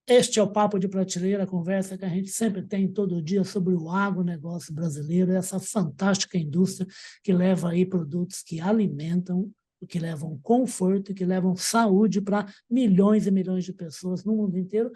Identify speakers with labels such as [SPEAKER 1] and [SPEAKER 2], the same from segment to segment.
[SPEAKER 1] Este é o Papo de Prateleira, a conversa que a gente sempre tem todo dia sobre o agronegócio brasileiro, essa fantástica indústria que leva aí produtos que alimentam, que levam conforto, que levam saúde para milhões e milhões de pessoas no mundo inteiro,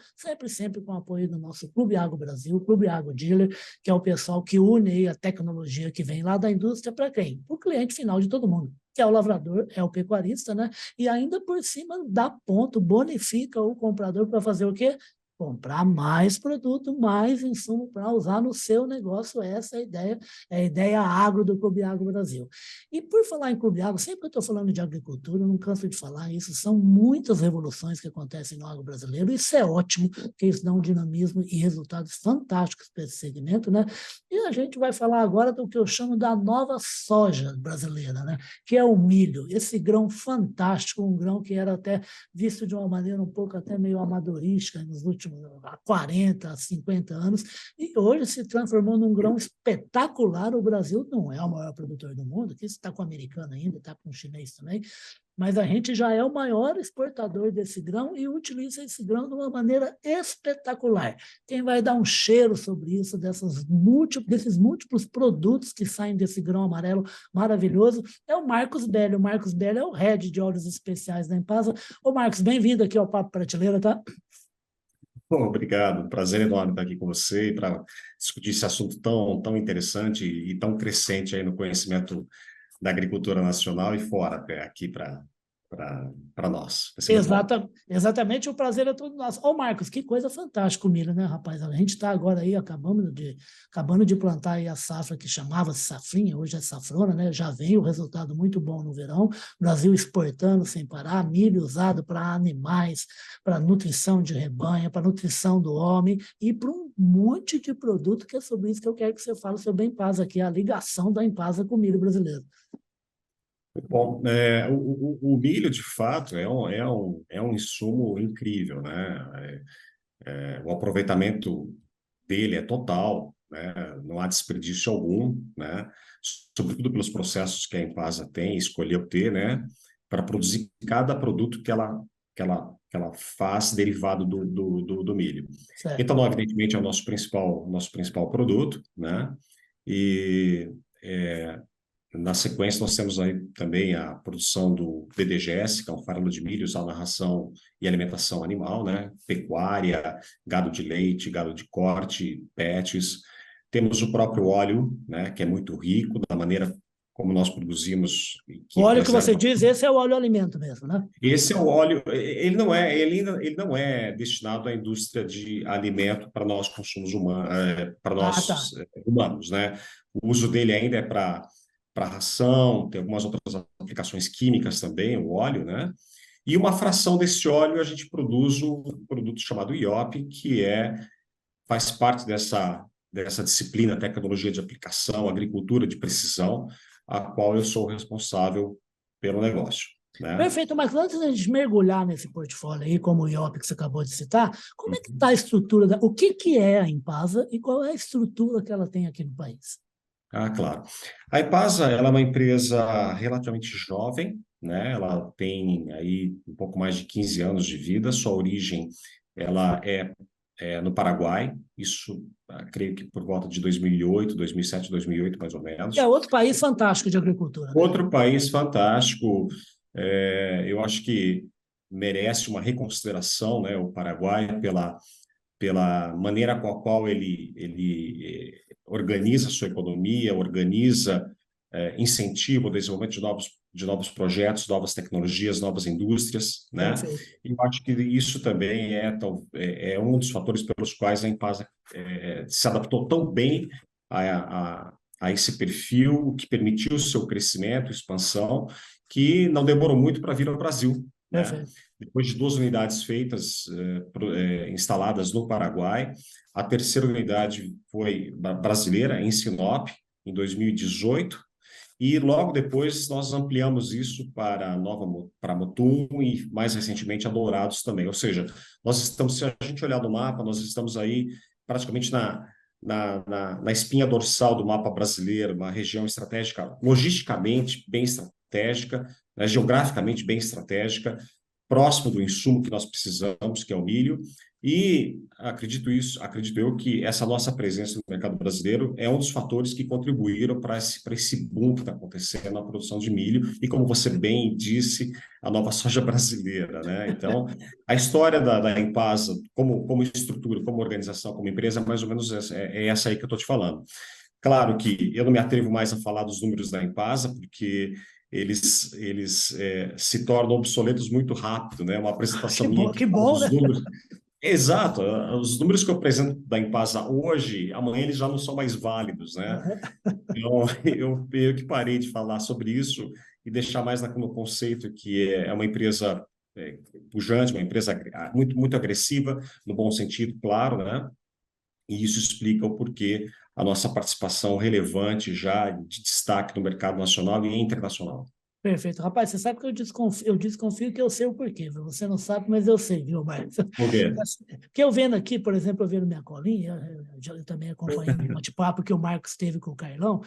[SPEAKER 1] sempre com o apoio do nosso Clube Agro Brasil, Clube Agro Dealer, que é o pessoal que une aí a tecnologia que vem lá da indústria para quem? Para o cliente final de todo mundo, que é o lavrador, é o pecuarista, né? E ainda por cima dá ponto, bonifica o comprador para fazer o quê? Comprar mais produto, mais insumo para usar no seu negócio. Essa é a ideia agro do Clube Agro Brasil. E por falar em Clube Agro, sempre que eu estou falando de agricultura, eu não canso de falar isso, são muitas revoluções que acontecem no agro brasileiro, isso é ótimo, porque isso dá um dinamismo e resultados fantásticos para esse segmento, né? E a gente vai falar agora do que eu chamo da nova soja brasileira, né? Que é o milho, esse grão fantástico, um grão que era até visto de uma maneira um pouco até meio amadorística nos últimos 40, 50 anos, e hoje se transformou num grão espetacular. O Brasil não é o maior produtor do mundo, que está com o americano ainda, está com o chinês também, mas a gente já é o maior exportador desse grão e utiliza esse grão de uma maneira espetacular. Quem vai dar um cheiro sobre isso, desses múltiplos produtos que saem desse grão amarelo maravilhoso, é o Marcos Belli. O Marcos Belli é o head de óleos especiais da Impasa. Ô, Marcos, bem-vindo aqui ao Papo Prateleira, tá?
[SPEAKER 2] Bom, obrigado, prazer enorme estar aqui com você para discutir esse assunto tão interessante e tão crescente aí no conhecimento da agricultura nacional e fora, aqui para nós. Vai ser muito bom.
[SPEAKER 1] Exatamente, o prazer é todo nosso. Ô, Marcos, que coisa fantástica o milho, né, rapaz? A gente está agora aí, acabando de plantar aí a safra que chamava-se safrinha, hoje é safrona, né? Já veio o resultado muito bom no verão, Brasil exportando sem parar, milho usado para animais, para nutrição de rebanho, para nutrição do homem e para um monte de produto, que é sobre isso que eu quero que você fale sobre a Impasa aqui, a ligação da Impasa com o milho brasileiro.
[SPEAKER 2] Bom, o milho, de fato, é um insumo incrível, né? O aproveitamento dele é total, né? Não há desperdício algum, né? Sobretudo pelos processos que a Embasa tem, escolheu ter, né? Para produzir cada produto que ela faz derivado do milho.
[SPEAKER 1] Certo.
[SPEAKER 2] Etanol, evidentemente, é o nosso principal produto, né? E na sequência, nós temos aí também a produção do DDGS, que é um farelo de milho usado na ração e alimentação animal, né? Pecuária, gado de leite, gado de corte, pets. Temos o próprio óleo, né? Que é muito rico da maneira como nós produzimos,
[SPEAKER 1] O
[SPEAKER 2] que
[SPEAKER 1] óleo que você
[SPEAKER 2] preserva.
[SPEAKER 1] diz, esse é o óleo alimento mesmo, né?
[SPEAKER 2] Esse é o óleo, ele não é destinado à indústria de alimento para nós consumos humanos, para
[SPEAKER 1] Ah,
[SPEAKER 2] nós
[SPEAKER 1] tá.
[SPEAKER 2] humanos, né? O uso dele ainda é para ração, tem algumas outras aplicações químicas também, o óleo, né? E uma fração desse óleo a gente produz um produto chamado IOP, que faz parte dessa disciplina, tecnologia de aplicação, agricultura de precisão, a qual eu sou responsável pelo negócio, né?
[SPEAKER 1] Perfeito, mas antes da gente mergulhar nesse portfólio aí, como o IOP que você acabou de citar, como é que está a estrutura, o que é a Impasa e qual é a estrutura que ela tem aqui no país?
[SPEAKER 2] Ah, claro. A Ipasa, ela é uma empresa relativamente jovem, né? Ela tem aí um pouco mais de 15 anos de vida. Sua origem, ela é no Paraguai. Isso, creio que por volta de 2008, 2007, 2008, mais ou
[SPEAKER 1] É
[SPEAKER 2] menos.
[SPEAKER 1] outro país fantástico de agricultura, né?
[SPEAKER 2] Outro país fantástico. Eu acho que merece uma reconsideração, né? O Paraguai pela maneira com a qual ele organiza a sua economia, organiza, incentiva o desenvolvimento de novos projetos, novas tecnologias, novas indústrias, né?
[SPEAKER 1] Perfeito.
[SPEAKER 2] E eu acho que isso também é um dos fatores pelos quais a Impasa se adaptou tão bem a esse perfil, que permitiu o seu crescimento, expansão, que não demorou muito para vir ao Brasil, né?
[SPEAKER 1] Perfeito.
[SPEAKER 2] Depois de duas unidades feitas, instaladas no Paraguai, a terceira unidade foi brasileira, em Sinop, em 2018, e logo depois nós ampliamos isso para Mutum e mais recentemente a Dourados também. Ou seja, se a gente olhar no mapa, nós estamos aí praticamente na espinha dorsal do mapa brasileiro, uma região estratégica, logisticamente bem estratégica, né, geograficamente bem estratégica, próximo do insumo que nós precisamos, que é o milho, E acredito eu que essa nossa presença no mercado brasileiro é um dos fatores que contribuíram para esse boom que está acontecendo na produção de milho e, como você bem disse, a nova soja brasileira, né? Então, a história da Embasa, como estrutura, como organização, como empresa, é mais ou menos é essa aí que eu estou te falando. Claro que eu não me atrevo mais a falar dos números da Embasa, porque eles se tornam obsoletos muito rápido, né? Uma apresentação minha que
[SPEAKER 1] Que
[SPEAKER 2] fala
[SPEAKER 1] bom, né?
[SPEAKER 2] dos números. Exato, os números que eu apresento da Embasa hoje, amanhã eles já não são mais válidos, né? Então, eu que parei de falar sobre isso e deixar mais no conceito que é uma empresa pujante, uma empresa muito agressiva, no bom sentido, claro, né? E isso explica o porquê a nossa participação relevante já de destaque no mercado nacional e internacional.
[SPEAKER 1] Perfeito. Rapaz, você sabe que eu desconfio que eu sei o porquê, viu? Você não sabe, mas eu sei, viu, Marcos?
[SPEAKER 2] Por quê?
[SPEAKER 1] Porque eu vendo aqui, por exemplo, eu vendo minha colinha, eu também acompanhei o bate-papo que o Marcos teve com o Carlão.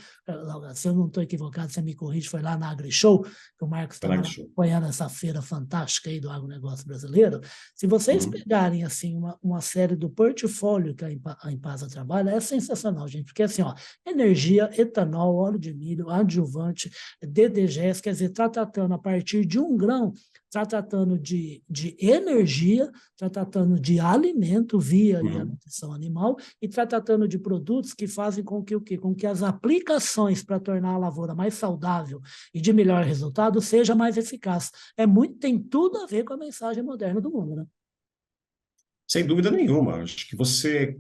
[SPEAKER 1] Se eu não estou equivocado, você me corrige, foi lá na AgriShow, que o Marcos estava lá acompanhando essa feira fantástica aí do agronegócio brasileiro. Se vocês pegarem, assim, uma série do portfólio que a Impasa trabalha, é sensacional, gente, porque, assim, ó, energia, etanol, óleo de milho, adjuvante, DDGS, quer dizer, está tratando a partir de um grão, está tratando de energia, está tratando de alimento via a nutrição animal e está tratando de produtos que fazem com que o quê? Com que as aplicações para tornar a lavoura mais saudável e de melhor resultado seja mais eficaz. Tem tudo a ver com a mensagem moderna do mundo, né?
[SPEAKER 2] Sem dúvida nenhuma. Acho que você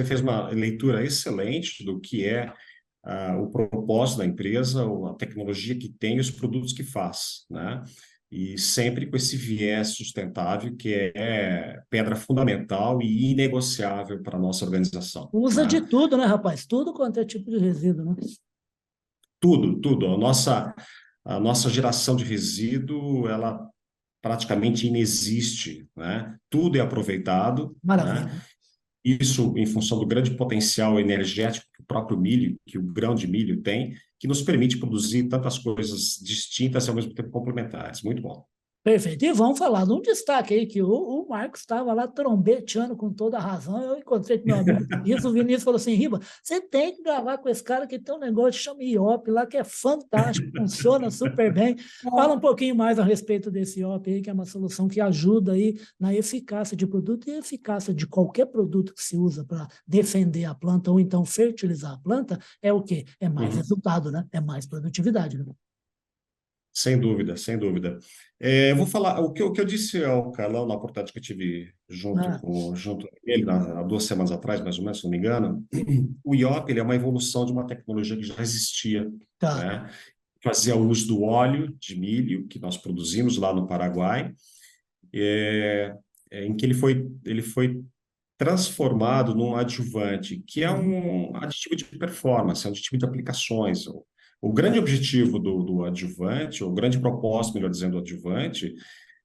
[SPEAKER 2] fez uma leitura excelente do que é o propósito da empresa, a tecnologia que tem e os produtos que faz, né? E sempre com esse viés sustentável que é pedra fundamental e inegociável para a nossa organização,
[SPEAKER 1] Usa de
[SPEAKER 2] né?
[SPEAKER 1] tudo, né, rapaz? Tudo quanto é tipo de resíduo, né?
[SPEAKER 2] Tudo, tudo. A nossa geração de resíduo, ela praticamente inexiste, né? Tudo é aproveitado, né?
[SPEAKER 1] Maravilha.
[SPEAKER 2] Isso em função do grande potencial energético que o próprio milho, que o grão de milho tem, que nos permite produzir tantas coisas distintas e ao mesmo tempo complementares. Muito bom.
[SPEAKER 1] Perfeito. E vamos falar de um destaque aí, que o Marcos estava lá trombeteando com toda a razão. Eu encontrei com meu amigo Vinícius, o Vinícius falou assim: Riba, você tem que gravar com esse cara que tem um negócio que chama IOP lá, que é fantástico, funciona super bem. Fala um pouquinho mais a respeito desse IOP aí, que é uma solução que ajuda aí na eficácia de produto e eficácia de qualquer produto que se usa para defender a planta ou então fertilizar a planta, é o quê? É mais
[SPEAKER 2] Uhum.
[SPEAKER 1] resultado, né? É mais produtividade, né?
[SPEAKER 2] Sem dúvida, sem dúvida. Eu vou falar o que eu disse ao Carlão na oportunidade que eu tive
[SPEAKER 1] Ah,
[SPEAKER 2] junto com ele há 2 semanas atrás, mais ou menos, se não me engano. O IOP ele é uma evolução de uma tecnologia que já existia,
[SPEAKER 1] tá.
[SPEAKER 2] né? Fazia uso do óleo de milho que nós produzimos lá no Paraguai, em que ele foi transformado num adjuvante, que é
[SPEAKER 1] Uhum.
[SPEAKER 2] um aditivo de performance, é um aditivo de aplicações. O grande objetivo do adjuvante, o grande propósito, melhor dizendo, do adjuvante,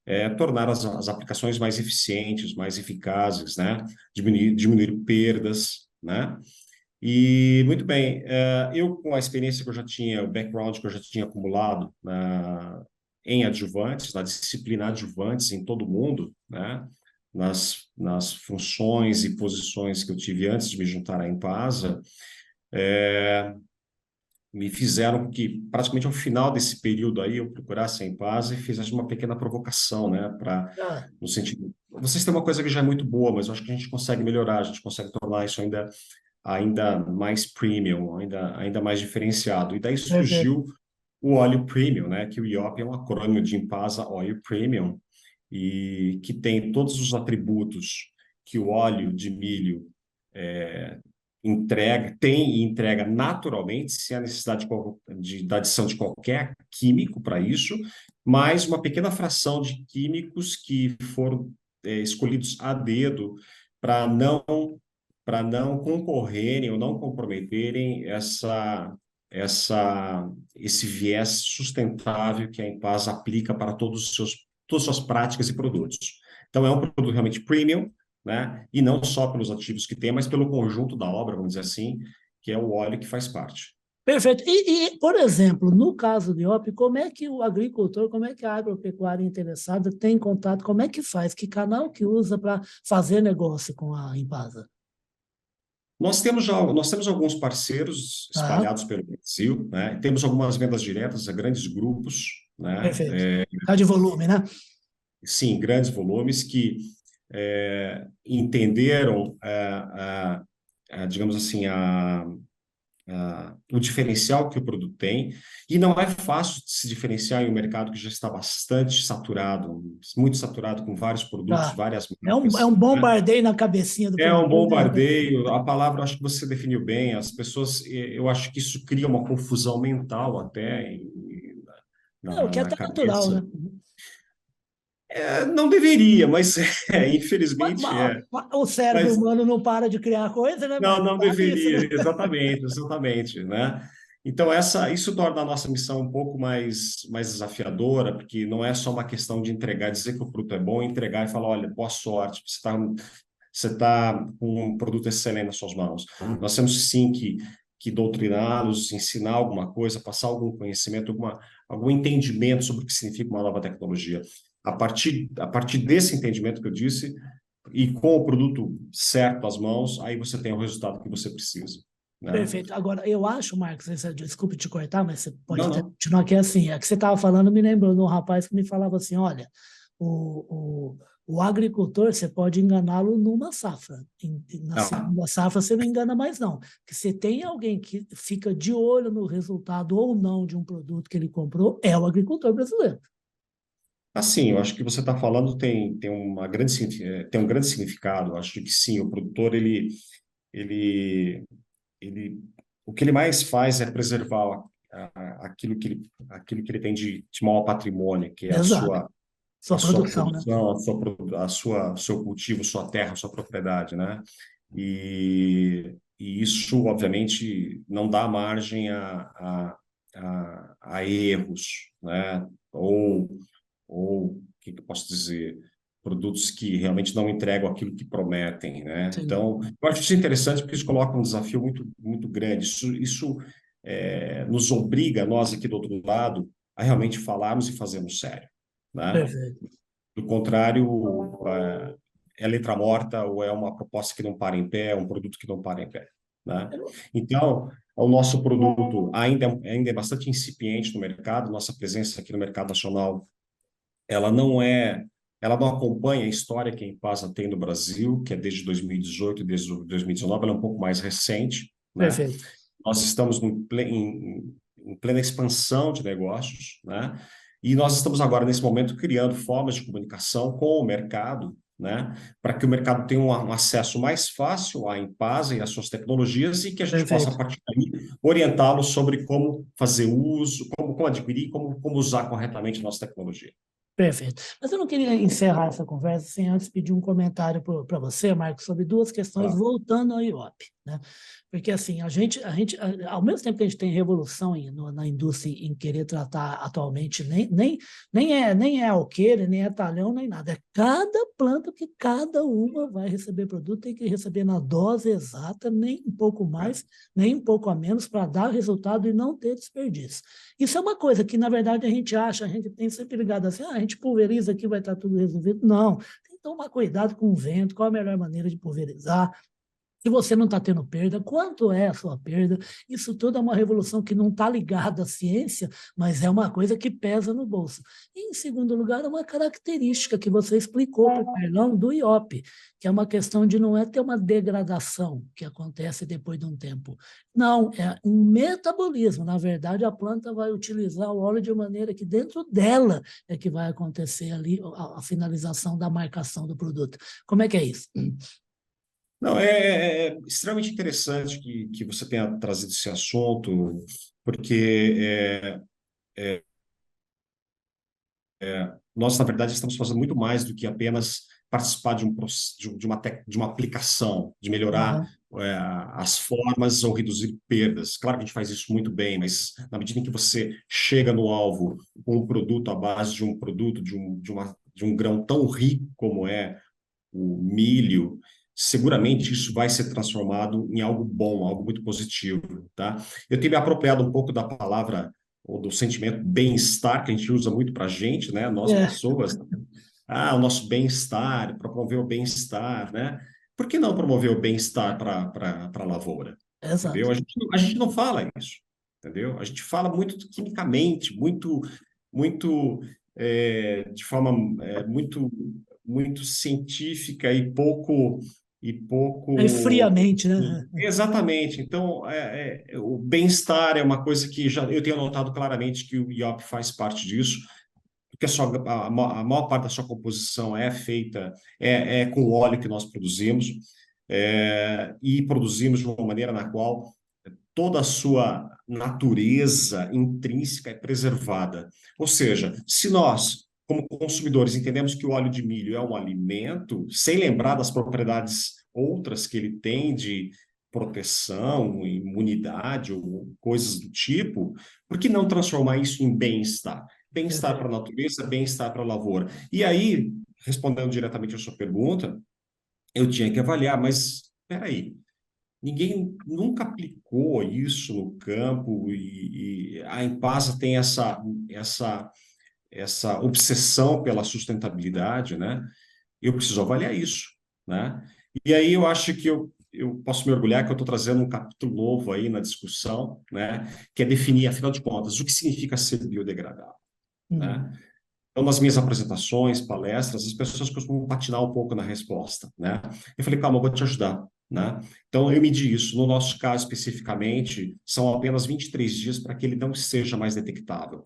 [SPEAKER 2] é tornar as aplicações mais eficientes, mais eficazes, né? Diminuir perdas, né? E, muito bem, eu com a experiência que eu já tinha, o background que eu já tinha acumulado em adjuvantes, na disciplina adjuvantes em todo o mundo, né? Nas funções e posições que eu tive antes de me juntar à Embasa, me fizeram com que, praticamente ao final desse período aí, eu procurasse a Embasa e fizesse uma pequena provocação, né?
[SPEAKER 1] Ah,
[SPEAKER 2] No sentido, vocês têm uma coisa que já é muito boa, mas eu acho que a gente consegue melhorar, a gente consegue tornar isso ainda mais premium, ainda mais diferenciado. E daí
[SPEAKER 1] perfeito.
[SPEAKER 2] surgiu o óleo premium, né? Que o IOP é um acrônimo de Impasa Oil Premium e que tem todos os atributos que o óleo de milho tem e entrega naturalmente, sem a necessidade da adição de qualquer químico para isso, mais uma pequena fração de químicos que foram escolhidos a dedo para não concorrerem ou não comprometerem esse viés sustentável que a Embasa aplica para todas as suas práticas e produtos. Então, é um produto realmente premium, né? E não só pelos ativos que tem, mas pelo conjunto da obra, vamos dizer assim, que é o óleo que faz parte.
[SPEAKER 1] Perfeito. Por exemplo, no caso do IOP, como é que o agricultor, como é que a agropecuária interessada tem contato, como é que faz, que canal que usa para fazer negócio com a Impasa?
[SPEAKER 2] Nós temos alguns parceiros
[SPEAKER 1] Tá?
[SPEAKER 2] espalhados pelo Brasil, né? Temos algumas vendas diretas a grandes grupos, né?
[SPEAKER 1] Perfeito. Tá de volume, né?
[SPEAKER 2] Sim, grandes volumes que entenderam, digamos assim, o diferencial que o produto tem, e não é fácil de se diferenciar em um mercado que já está bastante saturado, muito saturado com vários produtos,
[SPEAKER 1] Tá.
[SPEAKER 2] várias
[SPEAKER 1] É um
[SPEAKER 2] marcas, né?
[SPEAKER 1] bombardeio na cabecinha do
[SPEAKER 2] É um
[SPEAKER 1] produtor, de repente.
[SPEAKER 2] bombardeio, a palavra acho que você definiu bem, as pessoas, eu acho que isso cria uma confusão mental até
[SPEAKER 1] É, o que é
[SPEAKER 2] na
[SPEAKER 1] até natural, né?
[SPEAKER 2] cabeça. Não deveria, mas
[SPEAKER 1] Mas,
[SPEAKER 2] infelizmente é.
[SPEAKER 1] o cérebro
[SPEAKER 2] Mas
[SPEAKER 1] humano não para de criar coisa, né,
[SPEAKER 2] não,
[SPEAKER 1] Marcos?
[SPEAKER 2] não
[SPEAKER 1] Sabe isso, né?
[SPEAKER 2] deveria, exatamente, exatamente, né? Então, isso torna a nossa missão um pouco mais desafiadora, porque não é só uma questão de entregar, dizer que o produto é bom, entregar e falar, olha, boa sorte, você tá com um produto excelente nas suas mãos. Nós temos sim que doutriná-los, ensinar alguma coisa, passar algum conhecimento, algum entendimento sobre o que significa uma nova tecnologia. A partir desse entendimento que eu disse, e com o produto certo às mãos, aí você tem o resultado que você precisa, né?
[SPEAKER 1] Perfeito. Agora, eu acho, Marcos, desculpe te cortar, mas você pode
[SPEAKER 2] Não,
[SPEAKER 1] até
[SPEAKER 2] não.
[SPEAKER 1] continuar aqui assim. É que você estava falando, me lembrou de um rapaz que me falava assim: olha, o agricultor, você pode enganá-lo numa safra. Na
[SPEAKER 2] Ah,
[SPEAKER 1] segunda safra, você não engana mais, não. Porque se tem alguém que fica de olho no resultado ou não de um produto que ele comprou, é o agricultor brasileiro.
[SPEAKER 2] assim, eu acho que você está falando tem um grande significado. Eu acho que sim, o produtor ele, ele, o que ele mais faz é preservar aquilo que ele tem de maior patrimônio, que é a
[SPEAKER 1] Exato.
[SPEAKER 2] sua a
[SPEAKER 1] Sua
[SPEAKER 2] sua
[SPEAKER 1] produção, né?
[SPEAKER 2] produção, seu cultivo, sua terra, sua propriedade, né? E isso, obviamente, não dá margem a erros, né? Ou, o que eu posso dizer? Produtos que realmente não entregam aquilo que prometem, né?
[SPEAKER 1] Sim.
[SPEAKER 2] Então, eu acho isso interessante porque isso coloca um desafio muito, muito grande. Isso nos obriga, nós aqui do outro lado, a realmente falarmos e fazermos sério, né?
[SPEAKER 1] Perfeito.
[SPEAKER 2] Do contrário, é letra morta ou é uma proposta que não para em pé, é um produto que não para em pé, né? Então, o nosso produto ainda é bastante incipiente no mercado, nossa presença aqui no mercado nacional, ela não é, ela não acompanha a história que a Impasa tem no Brasil, que é desde 2018 e desde 2019, ela é um pouco mais recente, né?
[SPEAKER 1] Perfeito.
[SPEAKER 2] Nós estamos em plena expansão de negócios, né? E nós estamos agora, nesse momento, criando formas de comunicação com o mercado, né? Para que o mercado tenha um acesso mais fácil à Impasa e às suas tecnologias e que a gente possa, a
[SPEAKER 1] Perfeito.
[SPEAKER 2] partir daí, orientá-los sobre como fazer uso, como adquirir, como usar corretamente a nossa tecnologia.
[SPEAKER 1] Perfeito. Mas eu não queria encerrar essa conversa sem antes pedir um comentário para você, Marcos, sobre duas questões
[SPEAKER 2] Claro.
[SPEAKER 1] voltando ao IOP, né? Porque, assim, ao mesmo tempo que a gente tem revolução na indústria em querer tratar atualmente, nem é alqueire, nem é talhão, nem nada. É cada planta que cada uma vai receber produto, tem que receber na dose exata, nem um pouco
[SPEAKER 2] É.
[SPEAKER 1] mais, nem um pouco a menos, para dar resultado e não ter desperdício. Isso é uma coisa que, na verdade, a gente tem sempre ligado assim, a gente pulveriza aqui, vai estar tudo resolvido. Não, tem que tomar cuidado com o vento, qual a melhor maneira de pulverizar, se você não está tendo perda, quanto é a sua perda? Isso tudo é uma revolução que não está ligada à ciência, mas é uma coisa que pesa no bolso. E, em segundo lugar, é uma característica que você explicou para o Carlão do IOP, que é uma questão de não é ter uma degradação que acontece depois de um tempo. Não, é um metabolismo. Na verdade, a planta vai utilizar o óleo de maneira que dentro dela é que vai acontecer ali a finalização da marcação do produto. Como é que é isso?
[SPEAKER 2] Não, é extremamente interessante que você tenha trazido esse assunto, porque nós, na verdade, estamos fazendo muito mais do que apenas participar de uma aplicação, de melhorar
[SPEAKER 1] Aham,
[SPEAKER 2] as formas ou reduzir perdas. Claro que a gente faz isso muito bem, mas na medida em que você chega no alvo com um produto à base de um produto, de um grão tão rico como é o milho, seguramente isso vai ser transformado em algo bom, algo muito positivo, tá? Eu tenho me apropriado um pouco da palavra ou do sentimento bem-estar, que a gente usa muito para a gente, né? Nós,
[SPEAKER 1] É,
[SPEAKER 2] pessoas, o nosso bem-estar, para promover o bem-estar, né? Por que não promover o bem-estar para a lavoura? Entendeu?
[SPEAKER 1] exato.
[SPEAKER 2] A gente não fala isso, entendeu? A gente fala muito quimicamente, muito de forma muito científica e
[SPEAKER 1] É
[SPEAKER 2] pouco
[SPEAKER 1] friamente, né?
[SPEAKER 2] exatamente. Então, o bem-estar é uma coisa que já eu tenho notado claramente que o IOP faz parte disso, porque a maior parte da sua composição é feita com o óleo que nós produzimos, e produzimos de uma maneira na qual toda a sua natureza intrínseca é preservada. Ou seja, se nós, como consumidores, entendemos que o óleo de milho é um alimento, sem lembrar das propriedades outras que ele tem de proteção, imunidade ou coisas do tipo, por que não transformar isso em bem-estar? Bem-estar para a
[SPEAKER 1] Perfeito.
[SPEAKER 2] natureza, bem-estar para a lavoura. E aí, respondendo diretamente à sua pergunta, eu tinha que avaliar, mas espera aí, ninguém nunca aplicou isso no campo e a Impasa tem essa obsessão pela sustentabilidade, né? Eu preciso avaliar isso, né? E aí eu acho que eu posso me orgulhar que eu estou trazendo um capítulo novo aí na discussão, né? Que é definir, afinal de contas, o que significa ser biodegradável, né?
[SPEAKER 1] Uhum.
[SPEAKER 2] Então, nas minhas apresentações, palestras, as pessoas costumam patinar um pouco na resposta, né? Eu falei, calma, eu vou te ajudar, né? Então, eu medi isso. No nosso caso, especificamente, são apenas 23 dias para que ele não seja mais detectável.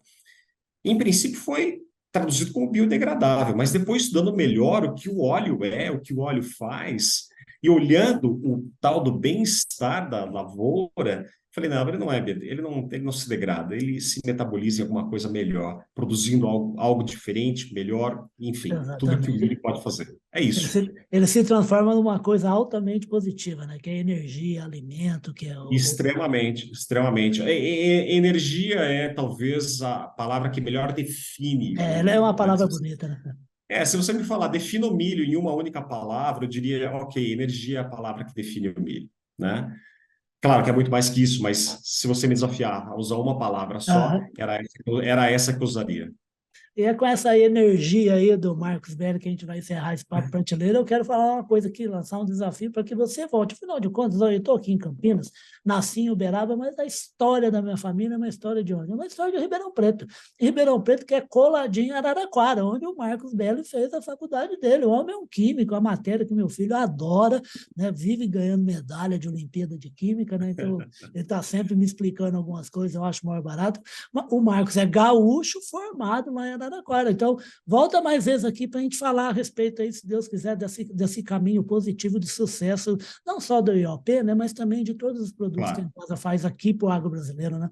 [SPEAKER 2] Em princípio, foi traduzido como biodegradável, mas depois estudando melhor o que o óleo é, o que o óleo faz, e olhando o tal do bem-estar da lavoura, falei, não, ele não é, ele não se degrada, ele se metaboliza em alguma coisa melhor, produzindo algo diferente, melhor, enfim, tudo que o milho
[SPEAKER 1] Exatamente.
[SPEAKER 2] pode fazer. É
[SPEAKER 1] Ele
[SPEAKER 2] isso.
[SPEAKER 1] se, ele se transforma numa coisa altamente positiva, né? Que é energia, alimento, que é
[SPEAKER 2] Extremamente, extremamente. Energia é talvez a palavra que melhor define o
[SPEAKER 1] ela é uma
[SPEAKER 2] milho, né?
[SPEAKER 1] palavra bonita, né?
[SPEAKER 2] Se você me falar, defina o milho em uma única palavra, eu diria, ok, energia é a palavra que define o milho, né? Claro que é muito mais que isso, mas se você me desafiar a usar uma palavra só,
[SPEAKER 1] Aham.
[SPEAKER 2] era essa que eu usaria.
[SPEAKER 1] E é com essa energia aí do Marcos Belli que a gente vai encerrar esse papo prateleira. Eu quero falar uma coisa aqui, lançar um desafio para que você volte. Afinal de contas, eu estou aqui em Campinas, nasci em Uberaba, mas a história da minha família é uma história de onde? É uma história de Ribeirão Preto. Ribeirão Preto, que é coladinho em Araraquara, onde o Marcos Belli fez a faculdade dele. O homem é um químico, a matéria que meu filho adora, né? Vive ganhando medalha de Olimpíada de Química, né? Então, ele está sempre me explicando algumas coisas, eu acho mais barato. O Marcos é gaúcho formado lá em Araraquara. Então, volta mais vezes aqui para a gente falar a respeito aí, se Deus quiser, desse caminho positivo de sucesso, não só do IOP, né, mas também de todos os produtos que a
[SPEAKER 2] Claro,
[SPEAKER 1] empresa faz aqui para o agro brasileiro, né?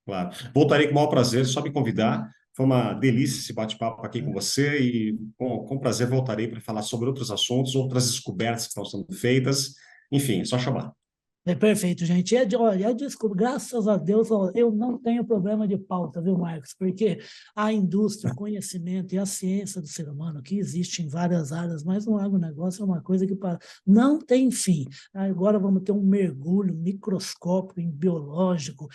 [SPEAKER 2] claro. Voltarei com o maior prazer, só me convidar. Foi uma delícia esse bate-papo aqui com você e com prazer voltarei para falar sobre outros assuntos, outras descobertas que estão sendo feitas. Enfim, é só chamar.
[SPEAKER 1] É perfeito, gente. Olha, eu descubro, graças a Deus, ó, eu não tenho problema de pauta, viu, Marcos? Porque a indústria, o conhecimento e a ciência do ser humano, que existe em várias áreas, mas o agronegócio é uma coisa que não tem fim. Agora vamos ter um mergulho microscópico em biológico,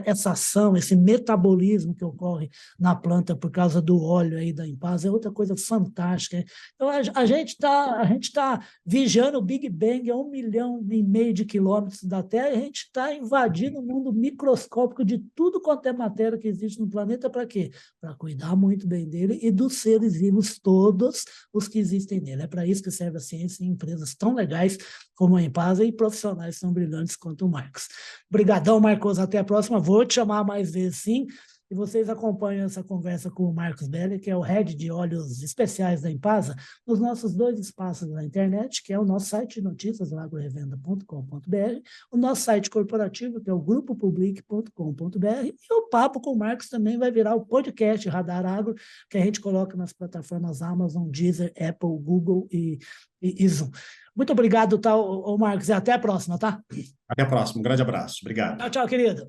[SPEAKER 1] essa ação, esse metabolismo que ocorre na planta por causa do óleo aí da Impasa, é outra coisa fantástica. Então, a gente tá vigiando o Big Bang a 1,5 milhão de quilômetros da Terra, e a gente está invadindo o mundo microscópico de tudo quanto é matéria que existe no planeta, para quê? Para cuidar muito bem dele e dos seres vivos todos os que existem nele. É para isso que serve a ciência em empresas tão legais como a Impasa e profissionais tão brilhantes quanto o Marcos. Obrigadão, Marcos. Até a próxima. Vou te chamar mais vezes, sim. E vocês acompanham essa conversa com o Marcos Belli, que é o head de óleos especiais da Impasa, nos nossos dois espaços na internet, que é o nosso site de notícias, agrorevenda.com.br, o nosso site corporativo, que é o grupopublic.com.br, e o Papo com o Marcos também vai virar o podcast Radar Agro, que a gente coloca nas plataformas Amazon, Deezer, Apple, Google e Zoom. Muito obrigado, tá, Marcos, e até a próxima, tá?
[SPEAKER 2] Até a próxima. Um grande abraço. Obrigado.
[SPEAKER 1] Tchau, tchau, querido.